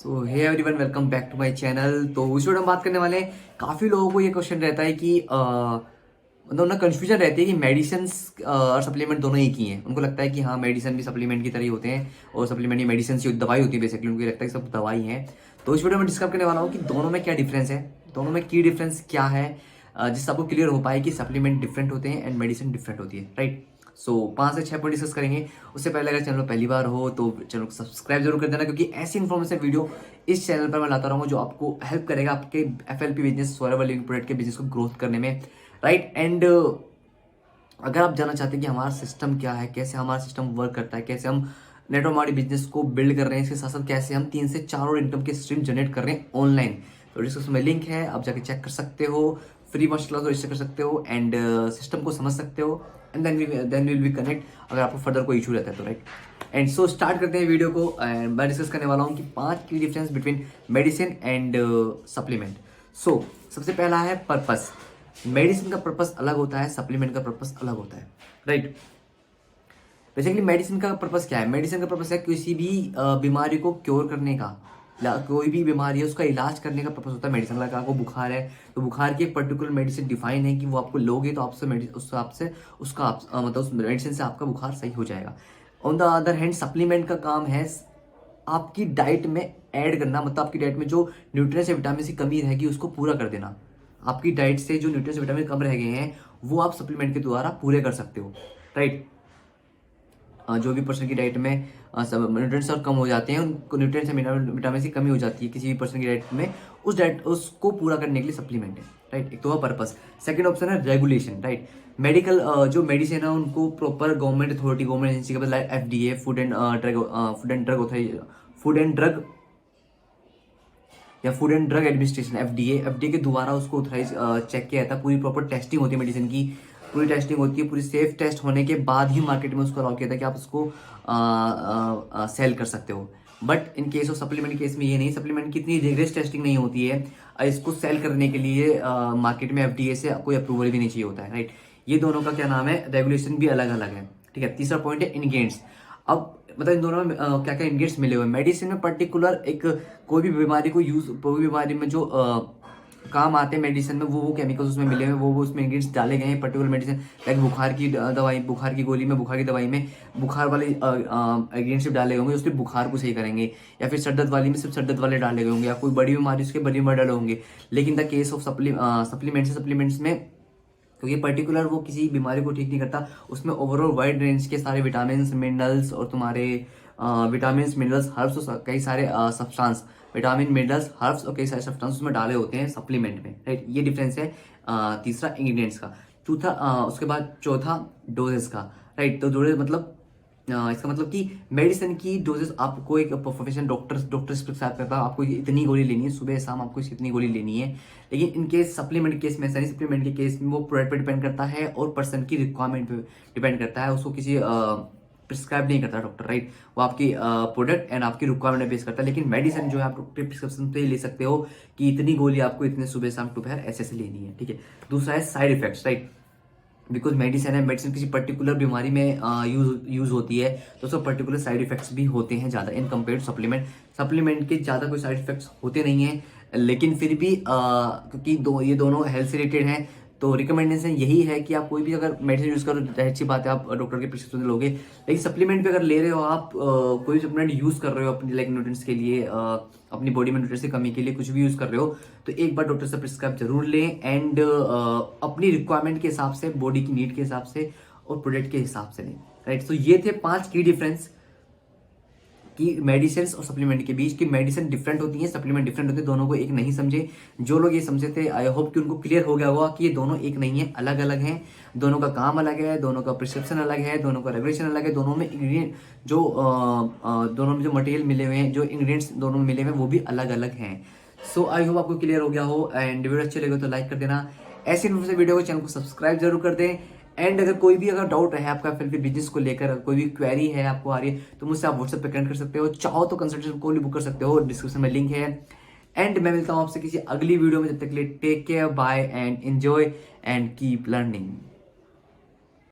So hey everyone, welcome back to my channel. तो इस video में बात करने वाले हैं, काफ़ी लोगों को ये क्वेश्चन रहता है कि मतलब ना कन्फ्यूजन रहती है कि मेडिसिन और सप्लीमेंट दोनों एक ही हैं। उनको लगता है कि हाँ, मेडिसिन भी सप्लीमेंट की तरह ही होते हैं और सप्लीमेंट ही मेडिसिन की दवाई होती है। बेसिकली उनको लगता है कि सब दवाई है। तो इस वीडियो में डिस्कस करने वाला हूँ कि दोनों में क्या डिफरेंस है, दोनों में की डिफरेंस क्या है, जिससे आपको क्लियर हो पाए कि सप्लीमेंट डिफरेंट होते हैं एंड मेडिसिन डिफरेंट होती है, राइट। सो 5 से 6 पॉइंट डिस्कस करेंगे। उससे पहले अगर चैनल पहली बार हो तो चैनल को सब्सक्राइब जरूर कर देना, क्योंकि ऐसी इन्फॉर्मेशन वीडियो इस चैनल पर मैं लाता रहूँगा जो आपको हेल्प करेगा आपके FLP business, forever living product के बिजनेस को ग्रोथ करने में, राइट। एंड अगर आप जानना चाहते हैं कि हमारा सिस्टम क्या है, कैसे हमारा सिस्टम वर्क करता है, कैसे हम नेटवर्क मार्केटिंग बिजनेस को बिल्ड कर रहे हैं, इसके साथ साथ कैसे हम 3 से 4 और इनकम के स्ट्रीम जनरेट कर रहे हैं ऑनलाइन, तो डिस्क्रिप्शन में लिंक है, आप जाके चेक कर सकते हो। फ्री मास्टर क्लास रजिस्टर कर सकते हो एंड सिस्टम को समझ सकते हो and then will be connect अगर आपको फर्दर कोई इशू रहता है तो, राइट। एंड सो स्टार्ट करते हैं वीडियो को। एंड मैं डिस्कस करने वाला हूँ कि 5 की difference between medicine and supplement. So सबसे पहला है पर्पस। मेडिसिन का पर्पस अलग होता है, सप्लीमेंट का पर्पस अलग होता है, राइट। बेसिकली मेडिसिन का पर्पस क्या है? मेडिसिन का पर्पस है किसी भी बीमारी को क्योर करने का, या कोई भी बीमारी है उसका इलाज करने का पर्पस होता है मेडिसिन का। अगर आपको बुखार है तो बुखार की एक पर्टिकुलर मेडिसिन डिफाइन है कि वो आपको लोगे तो मतलब उस मेडिसिन से आपका बुखार सही हो जाएगा। On the other hand supplement का काम है आपकी डाइट में ऐड करना, मतलब आपकी डाइट में जो न्यूट्रिएंट्स या विटामिन की कमी रहेगी उसको पूरा कर देना। आपकी डाइट से जो न्यूट्रिएंट्स विटामिन कम रह गए हैं वो आप सप्लीमेंट के द्वारा पूरे कर सकते हो, राइट। जो भी पर्सन की डाइट में न्यूट्रिएंट्स और कम हो जाते हैं, उनको न्यूट्रिएंट्स या विटामिन की कमी हो जाती है किसी भी पर्सन की डाइट में, उस डाइट उसको पूरा करने के लिए सप्लीमेंट है, राइट। एक तो वह पर्पस। सेकंड ऑप्शन है रेगुलेशन, राइट। मेडिकल जो मेडिसिन है उनको proper government authority, government agency के like FDA, food and drug या food and drug administration, FDA के द्वारा उसको ऑथराइज चेक किया जाता है। पूरी प्रॉपर टेस्टिंग होती है मेडिसिन की, पूरी टेस्टिंग होती है, पूरी सेफ टेस्ट होने के बाद ही मार्केट में उसको अलाउ किया था कि आप उसको सेल कर सकते हो। But in case of supplement case में ये नहीं, सप्लीमेंट की इतनी रिगरस टेस्टिंग नहीं होती है। इसको सेल करने के लिए मार्केट में FDA से कोई अप्रूवल भी नहीं चाहिए होता है, राइट। ये दोनों का क्या नाम है, रेगुलेशन भी अलग अलग है, ठीक है। तीसरा पॉइंट है इंग्रेडिएंट्स। अब मतलब इन दोनों में क्या क्या इंग्रेडिएंट्स मिले हुए हैं। मेडिसिन में पर्टिकुलर एक कोई भी बीमारी को कोई भी बीमारी में जो काम आते हैं मेडिसिन में, वो केमिकल्स उसमें मिले हुए हैं, वो उसमें इंग्रेडिएंट्स डाले गए हैं। पर्टिकुलर मेडिसिन लाइक बुखार की दवाई, बुखार की गोली में, बुखार की दवाई में बुखार वाले इंग्रेडिएंट्स डाले होंगे, उसके बुखार को सही करेंगे। या फिर सर दर्द वाली में सिर्फ सर दर्द वाले डाले गए होंगे, या कोई बड़ी बीमारी उसके बड़ी बीमारी डाले होंगे। लेकिन द केस ऑफ सप्लीमेंट्स में तो ये पर्टिकुलर वो किसी बीमारी को ठीक नहीं करता, उसमें ओवरऑल वाइड रेंज के सारे विटामिन मिनरल्स और तुम्हारे विटामिन मिनरल्स हर्ब्स और कई सारे सब्सटेंस, विटामिन मिनरल्स हर्ब्स और कई सारे सब्सटेंस उसमें डाले होते हैं सप्लीमेंट में, राइट। ये डिफरेंस है तीसरा इंग्रेडिएंट्स का। उसके बाद चौथा डोजेस का, राइट। तो डोजेस मतलब इसका मतलब कि मेडिसिन की डोजेस आपको एक प्रोफेशनल डॉक्टर प्रिस्क्राइब करता है, आपको इतनी गोली लेनी है, सुबह शाम आपको इतनी गोली लेनी है। लेकिन इनके सप्लीमेंट केस में, सनी सप्लीमेंट के केस में वो प्रोडक्ट पे डिपेंड करता है और पर्सन की रिक्वायरमेंट पे डिपेंड करता है। उसको किसी प्रिस्क्राइब नहीं करता डॉक्टर, राइट। वो आपकी प्रोडक्ट एंड आपकी रिक्वायरमेंट बेस करता है। लेकिन मेडिसिन जो है आप डॉक्टर प्रिस्क्रिप्शन पे ले सकते हो कि इतनी गोली आपको इतने सुबह शाम दोपहर ऐसे लेनी है, ठीक है। दूसरा है side effects, right. Because medicine है, मेडिसिन किसी पर्टिकुलर बीमारी में यूज होती है तो उसका पर्टिकुलर साइड इफेक्ट्स भी होते हैं ज़्यादा in compare to supplement. Supplement के ज़्यादा कोई साइड इफेक्ट्स होते नहीं हैं, लेकिन फिर भी क्योंकि ये दोनों हेल्थ से रिलेटेड हैं, तो रिकमेंडेशन यही है कि आप कोई भी अगर मेडिसिन यूज़ करो, जाहिर सी बात है आप डॉक्टर के प्रिस्क्रिप्शन लोगे। लेकिन सप्लीमेंट पे अगर ले रहे हो आप, कोई भी सप्लीमेंट यूज़ कर रहे हो अपनी लाइक न्यूट्रिएंट्स के लिए, अपनी बॉडी में न्यूट्रिएंट्स की कमी के लिए कुछ भी यूज़ कर रहे हो, तो एक बार डॉक्टर से प्रिस्क्राइब जरूर लें एंड अपनी रिक्वायरमेंट के हिसाब से, बॉडी की नीड के हिसाब से और प्रोडक्ट के हिसाब से लें, राइट। तो ये थे 5 की डिफरेंस कि मेडिसिन और सप्लीमेंट के बीच, की मेडिसिन डिफरेंट होती है, सप्लीमेंट डिफरेंट होते हैं, दोनों को एक नहीं समझे। जो लोग ये समझे थे, आई होप कि उनको क्लियर हो गया होगा कि ये दोनों एक नहीं है, अलग अलग हैं। दोनों का काम अलग है, दोनों का प्रिस्क्रिप्शन अलग है, दोनों का रेगुलेशन अलग है, दोनों में इंग्रेडिएंट जो दोनों में जो मटेरियल मिले हुए हैं, जो इंग्रेडिएंट्स दोनों में मिले हुए हैं, वो भी अलग अलग हैं। सो आई होप आपको क्लियर हो गया हो एंड वीडियो अच्छे लगे तो लाइक कर देना। ऐसे इन्फॉर्मेशन वीडियो को, चैनल को सब्सक्राइब जरूर कर दें। एंड अगर कोई भी डाउट है आपका FLP बिजनेस को लेकर, कोई भी क्वेरी है आपको आ रही है, तो मुझसे आप व्हाट्सएप पे कनेक्ट कर सकते हो। चाहो तो कंसल्टेशन कॉल भी बुक कर सकते हो, डिस्क्रिप्शन में लिंक है। एंड मैं मिलता हूँ आपसे किसी अगली वीडियो में, जब तक के लिए take care, bye and enjoy and keep learning.